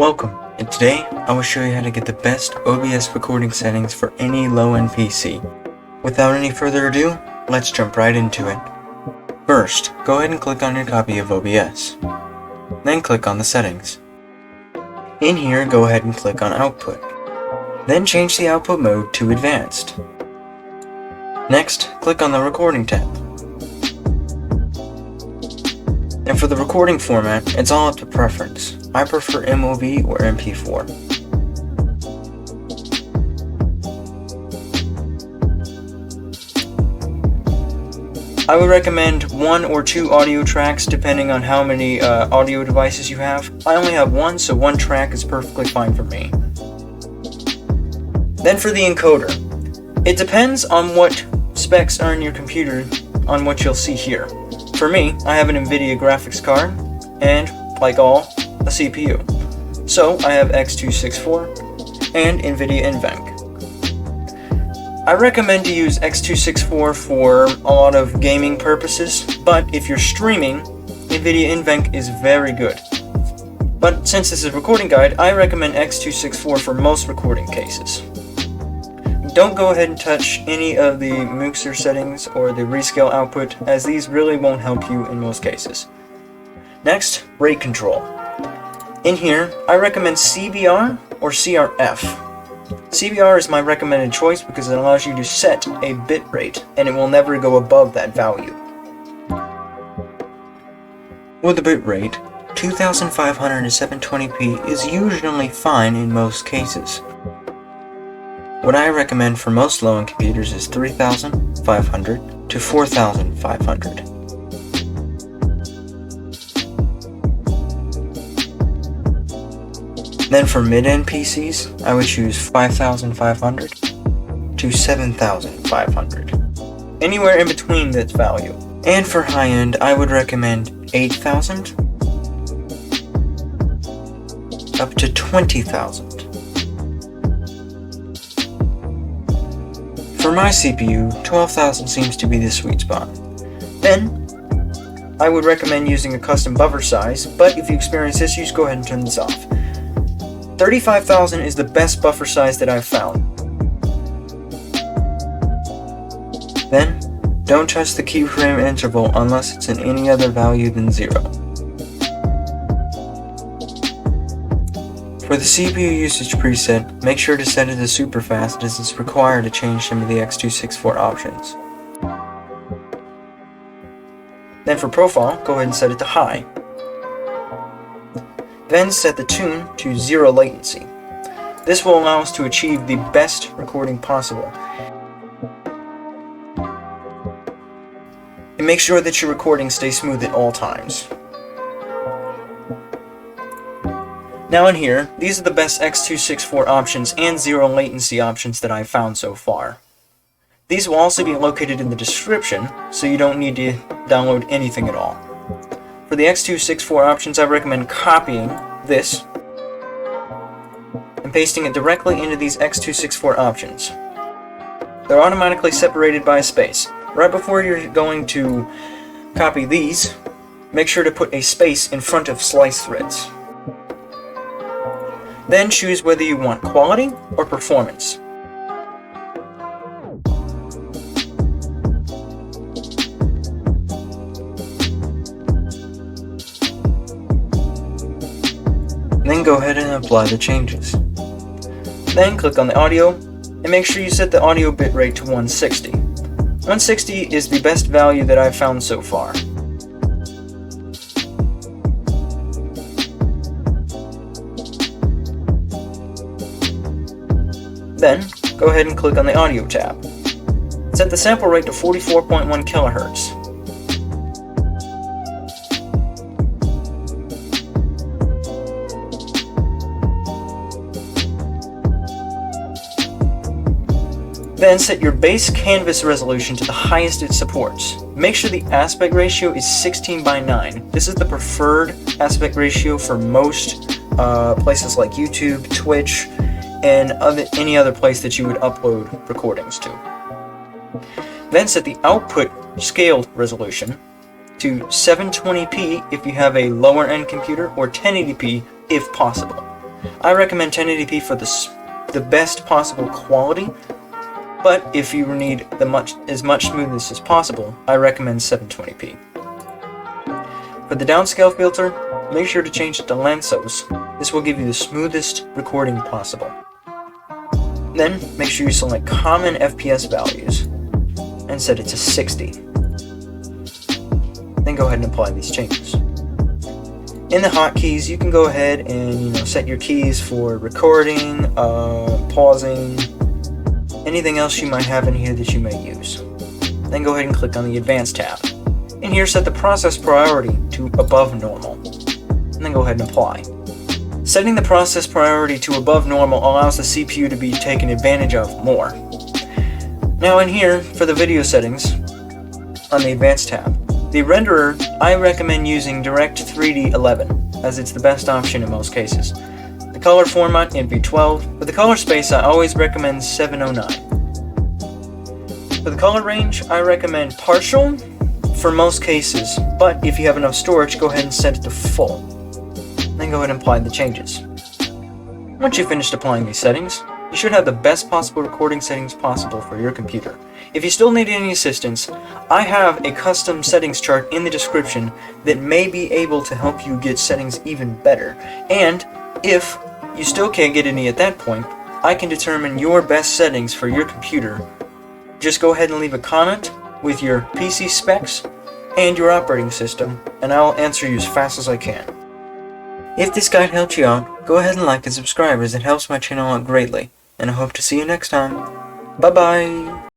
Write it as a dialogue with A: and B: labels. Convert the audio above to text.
A: Welcome, and today I will show you how to get the best OBS recording settings for any low-end PC. Without any further ado, let's jump right into it. First, go ahead and click on your copy of OBS. Then click on the settings. In here, go ahead and click on Output. Then change the output mode to Advanced. Next, click on the Recording tab. And for the recording format, it's all up to preference. I prefer MOV or MP4. I would recommend 1 or 2 audio tracks depending on how many audio devices you have. I only have one, so 1 track is perfectly fine for me. Then for the encoder. It depends on what specs are in your computer on what you'll see here. For me, I have an NVIDIA graphics card and, like all, a CPU. So I have X264 and NVIDIA NVENC. I recommend to use X264 for a lot of gaming purposes, but if you're streaming, NVIDIA NVENC is very good. But since this is a recording guide, I recommend X264 for most recording cases. Don't go ahead and touch any of the mixer settings or the rescale output, as these really won't help you in most cases. Next, rate control. In here, I recommend CBR or CRF. CBR is my recommended choice because it allows you to set a bit rate and it will never go above that value. With the bit rate, 2500 to 720p is usually fine in most cases. What I recommend for most low-end computers is 3500 to 4500. Then for mid-end PCs, I would choose 5500 to 7500. Anywhere in between that value. And for high-end, I would recommend 8000 up to 20,000. For my CPU, 12,000 seems to be the sweet spot. Then, I would recommend using a custom buffer size, but if you experience issues, go ahead and turn this off. 35,000 is the best buffer size that I've found. Then, don't touch the keyframe interval unless it's in any other value than 0. For the CPU usage preset, make sure to set it to super fast as it's required to change some of the X264 options. Then for profile, go ahead and set it to high. Then set the tune to 0 latency. This will allow us to achieve the best recording possible. And make sure that your recording stays smooth at all times. Now in here, these are the best X264 options and 0 latency options that I've found so far. These will also be located in the description, so you don't need to download anything at all. For the X264 options, I recommend copying this and pasting it directly into these X264 options. They're automatically separated by a space. Right before you're going to copy these, make sure to put a space in front of slice threads. Then choose whether you want quality or performance. Then go ahead and apply the changes. Then click on the audio and make sure you set the audio bitrate to 160. 160 is the best value that I've found so far. Then, go ahead and click on the Audio tab. Set the sample rate to 44.1 kHz. Then set your base canvas resolution to the highest it supports. Make sure the aspect ratio is 16:9. This is the preferred aspect ratio for most places like YouTube, Twitch, and any other place that you would upload recordings to. Then set the output scaled resolution to 720p if you have a lower end computer, or 1080p if possible. I recommend 1080p for the best possible quality, but if you need as much smoothness as possible, I recommend 720p. For the downscale filter, make sure to change it to Lanczos. This will give you the smoothest recording possible. Then, make sure you select common FPS values and set it to 60. Then go ahead and apply these changes. In the hotkeys, you can go ahead and set your keys for recording, pausing, anything else you might have in here that you may use. Then go ahead and click on the Advanced tab. In here, set the process priority to above normal, and then go ahead and apply. Setting the process priority to above normal allows the CPU to be taken advantage of more. Now in here, for the video settings, on the Advanced tab, the renderer, I recommend using Direct3D 11, as it's the best option in most cases. The color format, NV12. For the color space, I always recommend 709. For the color range, I recommend partial for most cases, but if you have enough storage, go ahead and set it to full. Then go ahead and apply the changes. Once you've finished applying these settings, you should have the best possible recording settings possible for your computer. If you still need any assistance, I have a custom settings chart in the description that may be able to help you get settings even better. And if you still can't get any at that point, I can determine your best settings for your computer. Just go ahead and leave a comment with your PC specs and your operating system, and I'll answer you as fast as I can. If this guide helped you out, go ahead and like and subscribe as it helps my channel out greatly, and I hope to see you next time. Bye bye!